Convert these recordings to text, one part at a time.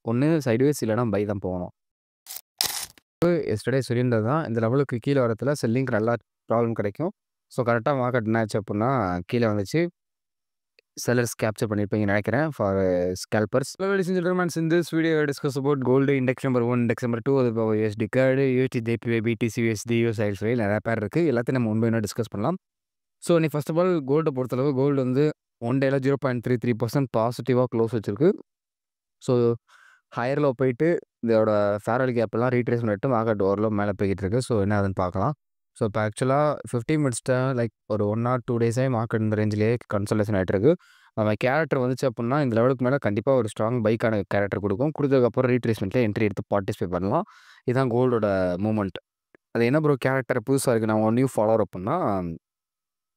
ஒண்ணு சைட்வேஸ் இல்லன்னா பை தான் போகணும். எஸ்டர்டே சொல்லியிருந்தது தான். இந்த லெவலுக்கு கீழ வரத்துல செல்லிங்க்கு நல்லா ப்ராப்ளம் கிடைக்கும். ஸோ கரெக்ட்டா மார்க்கெட் என்ன ஆச்சு அப்புட்ன்னா, கீழ வந்துச்சு. செல்லர்ஸ் கேப்சர் பண்ணியிருப்பீங்கன்னு நெனைக்கிறேன். For scalpers. Hello ladies and gentlemen, in this video I discuss about gold index number 1, index number 2 அது போக USD CAD, USD JPY, BTC, USD, USD நெறைய பேர் இருக்கு. எல்லாத்தையும் நம்ம ஒன் பை ஒன்னா டிஸ்கஸ் பண்ணலாம். ஸோ நீ ஃபர்ஸ்ட் ஆஃப் ஆல் கோல்ட பொறுத்தளவு கோல்டு வந்து ஒன் டேல 0.33% பாசிட்டிவா க்ளோஸ் வச்சிருக்கு. ஸோ ஹையர் லோ போயிட்டு இதோட ஃபேர்வெல் கேப்லாம் ரீட்ரேஸ்மென்ட் ஆயிட்டு மார்க்கெட் ஓரளவு மேல போய்க்கிட்டு இருக்கு. ஸோ என்ன ஆகுதுன்னு பார்க்கலாம். ஸோ இப்போ ஆக்சுவலா 15 மினிட்ஸ்ல லைக் ஒரு 1 ஆர் 2 டேஸாவே மார்க்கெட் இந்த ரேஞ்சிலேயே கன்சல்டேஷன் ஆயிட்டு இருக்கு. அவன் கேரக்டர் வந்துச்சு அப்புட்ன்னா, இந்த லெவலுக்கு மேல கண்டிப்பா ஒரு ஸ்ட்ராங் பைக்கான கேரக்டர் குடுக்கும். குடுத்ததுக்கப்புறம் ரீட்ரேஸ்மென்ட்ல என்ட்ரி எடுத்து பார்ட்டிசிபேட் பண்ணலாம். இதுதான் கோல்டோட மூவ்மெண்ட். அது என்ன ப்ரோ கேரக்டர் புதுசா இருக்கு. நான் ஒன்னையும் ஃபாலோவர் அப்புட்ன்னா,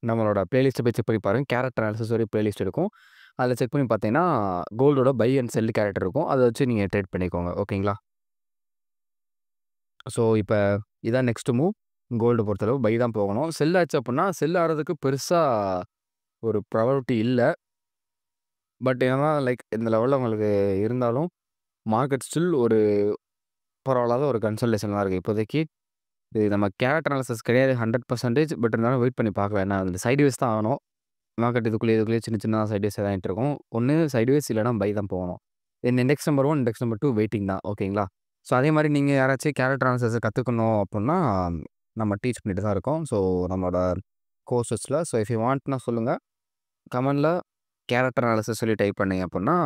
நம்மளோட பிளேலிஸ்ட்ட போய் செக் பண்ணி பாருங்க. கேரக்டர் அனாலிசிஸ் ஒரு பிளேலிஸ்ட் இருக்கும். அதில செக் பண்ணி பார்த்தீங்கன்னா, கோல்டோட பை அண்ட் செல் கேரக்டர் இருக்கும். அத வச்சு நீங்க ட்ரேட் பண்ணிக்கோங்க. ஓகேங்களா? ஸோ இப்ப இதான் நெக்ஸ்ட் மூவ். கோல்ட பொறுத்தளவு பை தான் போகணும். செல் ஆச்சு அப்புட்ன்னா, செல் ஆறதுக்கு பெருசா ஒரு ப்ராபபிலிட்டி இல்ல. பட் ஏன்னா லைக் இந்த லெவல்ல உங்களுக்கு இருந்தாலும், மார்க்கெட் ஸ்டில் ஒரு பரவாயில்லாத ஒரு கன்சல்டேஷன்ல தான் இருக்கு. இப்போதைக்கு இது நம்ம கேரக்டர் அனாலிசிஸ் கிடையாது 100% பட் இருந்தாலும் வெயிட் பண்ணி பார்க்கலாம். ஏன்னா இந்த சைட்வேஸ் தான் ஆகணும். மார்க்கெட் இதுக்குள்ளேயே சின்ன சின்னதா சைட்வேஸ் ஆயிட்டு இருக்கும். ஒண்ணு சைட்வேஸ் இல்லன்னா பை தான் போகணும். Index number 1, index number 2 waiting தான். ஓகேங்களா? ஸோ அதே மாரி நீங்க யாராச்சும் கேரக்டர் அனாலிசிஸ் கத்துக்கணும் அப்புட்ன்னா, நம்ம டீச் பண்ணிட்டு தான் இருக்கோம். ஸோ நம்மளோட கோர்சஸ்ல. ஸோ இஃப் யூ வாண்ட்னா சொல்லுங்க. கமெண்ட்ல கேரக்டர் அனாலிசிஸ் சொல்லி டைப் பண்ணீங்க அப்புட்ன்னா,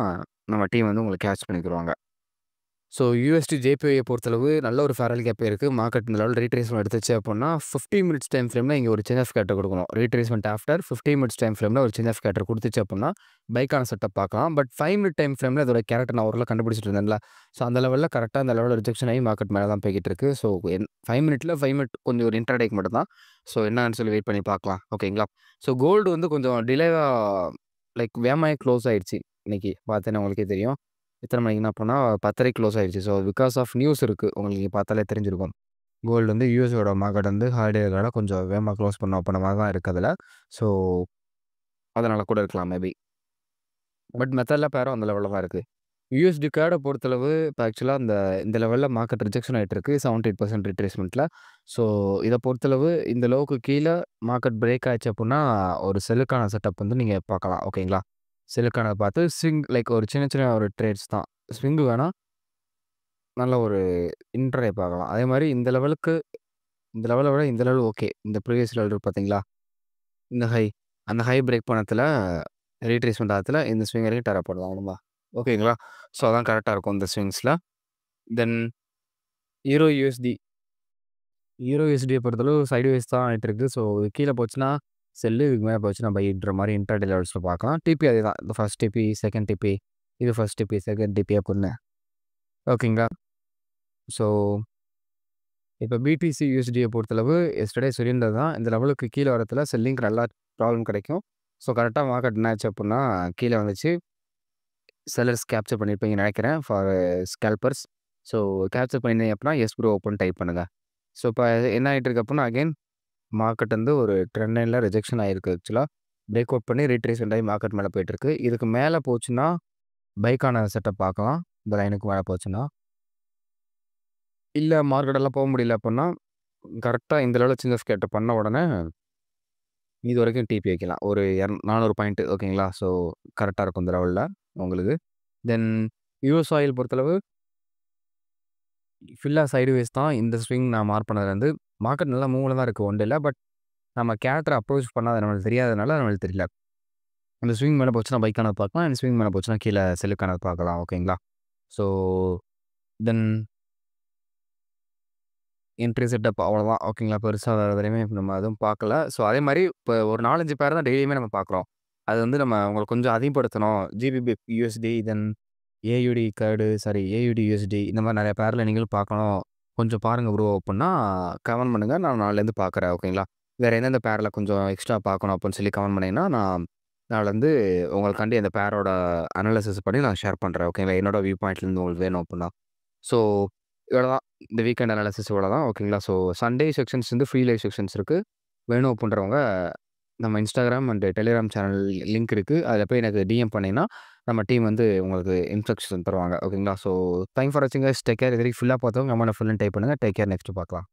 நம்ம டீம் வந்து உங்களுக்கு கேட்ச் பண்ணிக்கிருவாங்க. ஸோ USD JPY பொறுத்தளவு நல்ல ஒரு ஃபேர்வெல் கேப் இருக்கு. மார்க்கெட் இந்த லெவல் ரீட்ரேஸ்மென்ட் எடுத்துச்சு அப்புட்ன்னா, 15 மினிட்ஸ் டைம் ஃப்ரேம்ல இங்க ஒரு சேஞ்ச் ஆஃப் கேரக்டர் குடுக்கணும். ரீட்ரேஸ்மென்ட் ஆஃப்டர் 15 மினிட்ஸ் டைம் ஃப்ரேம்ல ஒரு சேஞ்ச் ஆஃப் கேரக்டர் குடுத்துச்சு அப்புட்ன்னா, பைக்கான செட்டப் பார்க்கலாம். பட் 5 மினிட் டைம் ஃப்ரேம்ல இதோட கேரக்டர் நான் ஓரளவு கண்டுபிடிச்சிட்டு இருந்தேன்ல. ஸோ அந்த லெவல்ல கரெக்ட்டா அந்த லெவல்ல ரிஜெக்ஷன் ஆகி மார்க்கெட் மேல தான் போய்க்கிட்டு இருக்கு. ஸோ 5 மினிட் கொஞ்சம் ஒரு இன்ட்ராடேக்கு மட்டும் தான். ஸோ என்னன்னு சொல்லி வெயிட் பண்ணி பார்க்கலாம். ஓகேங்களா? ஸோ கோல்டு வந்து கொஞ்சம் டிலேவா லைக் வேகமாவே க்ளோஸ் ஆயிடுச்சு. இன்னைக்கு பார்த்தீங்கன்னா உங்களுக்கே தெரியும். எத்தன மணிக்குன்னா அப்புட்ன்னா 10:30க்கு க்ளோஸ் ஆயிடுச்சு. ஸோ பிகாஸ் ஆஃப் நியூஸ் இருக்கு. உங்களுக்கு இங்க பார்த்தாலே தெரிஞ்சிருக்கும். கோல்டு வந்து யுஎஸோட மார்க்கெட் வந்து ஹாலிடேனால கொஞ்சம் வேகமா க்ளோஸ் பண்ண மாரி தான் இருக்கு அதுல. ஸோ அதனால கூட இருக்கலாம் மேபி. பட் மத்த எல்லா பேரும் அந்த லெவல்ல தான் இருக்கு. USD CAD பொறுத்தளவு இப்ப ஆக்சுவலா இந்த லெவல்ல மார்க்கெட் ரிஜெக்ஷன் ஆயிட்டு இருக்கு. 78% ரிட்ரேஸ்மென்ட்ல. ஸோ இத பொறுத்தளவு இந்த லோவுக்கு கீழ மார்க்கெட் பிரேக் ஆச்சு அப்புட்ன்னா, ஒரு செல்லுக்கான செட்டப் வந்து நீங்க பார்க்கலாம். ஓகேங்களா? செல்லுக்கானத பார்த்து லைக் ஒரு சின்ன சின்ன ஒரு ட்ரேட்ஸ் தான். ஸ்விங் வேணா நல்ல ஒரு இன்ட்ராடே பார்க்கலாம். அதே மாரி இந்த லெவல விட இந்த லெவல் ஓகே. இந்த ப்ரீவியஸ் லெவல் இருக்கு பார்த்தீங்களா? இந்த ஹை. அந்த ஹை பிரேக் பண்ணத்துல ரீட்ரேஸ்மென்ட் ஆகத்துல இந்த ஸ்விங் வரைக்கும் டேரா போடலாம் நம்ம. ஓகேங்களா? ஸோ அதான் கரெக்ட்டா இருக்கும் இந்த ஸ்விங்ஸ்ல. தென் ஈரோ USD. ஈரோ USD பொறுத்தளவு சைட்வேஸ் தான் ஆயிட்டு இருக்கு. ஸோ கீழ போச்சுன்னா செல்லு, இதுக்கு மேல போச்சுன்னா பைன்ற மாரி இன்ட்ராடே லெவல்ஸ்ல பார்க்கலாம். டிபி அதேதான். இந்த ஃபர்ஸ்ட் டிபி, செகண்ட் டிபி, இது ஃபர்ஸ்ட் டிபி, செகண்ட் டிபி அப்புட்ன்னு. ஓகேங்களா? ஸோ இப்ப BTC USDய பொறுத்தளவு எஸ்டர்டே சொல்லியிருந்தது தான். இந்த லெவலுக்கு கீழ வரத்துல செல்லிங்க்கு நல்லா ப்ராப்ளம் கிடைக்கும். ஸோ கரெக்ட்டா மார்க்கெட் என்ன ஆச்சு அப்புட்ன்னா, கீழ வந்துச்சு. செல்லர்ஸ் கேப்சர் பண்ணியிருப்பீங்கன்னு நெனைக்கிறேன். For scalpers. ஸோ கேப்சர் பண்ணியிருந்தீங்க அப்புட்ன்னா, எஸ் ப்ரோ ஓப்பன் டைப் பண்ணுங்க. ஸோ இப்ப என்ன ஆயிட்டு இருக்கு அப்புட்ன்னா, அகைன் மார்க்கெட் வந்து ஒரு ட்ரெண்ட் லைன்ல ரிஜெக்ஷன் ஆயிருக்கு ஆக்சுவலா. பிரேக் அவுட் பண்ணி ரீட்ரேஸ்மென்ட் ஆகி மார்க்கெட் மேல போயிட்டு இருக்கு. இதுக்கு மேல போச்சுன்னா, பைக்கான செட்டப் பார்க்கலாம். இந்த லைனுக்கு மேல போச்சுன்னா. இல்ல மார்க்கெட் எல்லாம் முடியல அப்புட்ன்னா, கரெக்ட்டா இந்த லெவல்ல சேஞ்ச் ஆஃப் கேரக்டர் பண்ண உடனே இதுவரைக்கும் டிபி வைக்கலாம். ஒரு 400 பாயிண்ட் ஓகேங்களா? ஸோ கரெக்ட்டா இருக்கும் இந்த லெவல்ல உங்களுக்கு. தென் யுஎஸ் ஆயில் பொறுத்தளவு ஃபுல்லா சைட்வேஸ் தான். இந்த ஸ்விங் நான் மார்க் பண்ணதுலருந்து மார்க்கெட் நல்லா மூவ்ல தான் இருக்கு ஒன் டேல. பட் நம்ம கேரக்டர் அப்ரோச் பண்ணாத நம்மளுக்கு தெரியாதனால நம்மளுக்கு தெரியல. அந்த ஸ்விங் மேல போச்சுன்னா பைக்கானது பார்க்கலாம். இந்த ஸ்விங் மேல போச்சுன்னா கீழ செல்லுக்கானது பார்க்கலாம். ஓகேங்களா? ஸோ தென் என்ட்ரி செட்டப் அவ்வளோதான். ஓகேங்களா? பெருசா வேற எதுலயுமே நம்ம எதுவும் பார்க்கல. ஸோ அதே மாரி இப்ப ஒரு 4, 5 பேர் தான் டெய்லியுமே நம்ம பார்க்குறோம். அது வந்து நம்ம உங்களுக்கு கொஞ்சம் அதிகப்படுத்தணும். GBP USD தென் AUD CAD AUD USD இந்த மாரி நெறைய பேர்ல நீங்களும் பார்க்கணும். கொஞ்சம் பாருங்க ப்ரோ அப்புட்ன்னா, கமெண்ட் பண்ணுங்க. நான் நாளைலருந்து பார்க்குறேன். ஓகேங்களா? வேற எந்தெந்த பேர்ல கொஞ்சம் எக்ஸ்ட்ரா பார்க்கணும் அப்புட்ன்னு சொல்லி கமெண்ட் பண்ணீங்கன்னா, நான் நாளைலருந்து உங்களுக்காண்டி அந்த பேரோட அனாலிசிஸ் பண்ணி நான் ஷேர் பண்றேன். ஓகேங்களா? என்னோட வியூ பாயிண்ட்லேருந்து உங்களுக்கு வேணும் அப்புட்ன்னா. ஸோ இவ்வளோதான். இந்த வீக்கெண்ட் அனாலிசிஸ் இவ்வளோதான். ஓகேங்களா? ஸோ சண்டே செக்ஷன்ஸ் வந்து ஃப்ரீ லைவ் செக்ஷன்ஸ் இருக்கு. வேணும் அப்புட்ன்றவங்க நம்ம Instagram and Telegram channel link இருக்கு. அதில போய் எனக்கு டிஎம் பண்ணீங்கன்னா, நம்ம டீம் வந்து உங்களுக்கு இன்ஸ்ட்ரக்ஷன் தருவாங்க. ஓகேங்களா? ஸோ தேங்க்ஸ் ஃபார் வாட்சிங் கைஸ். Take care. இது வரைக்கும் ஃபுல்லா பார்த்தவங்க கமெண்ட்ல ஃபுல்லுன்னு டைப் பண்ணுங்க. Take care. நெக்ஸ்ட் பார்க்கலாம்.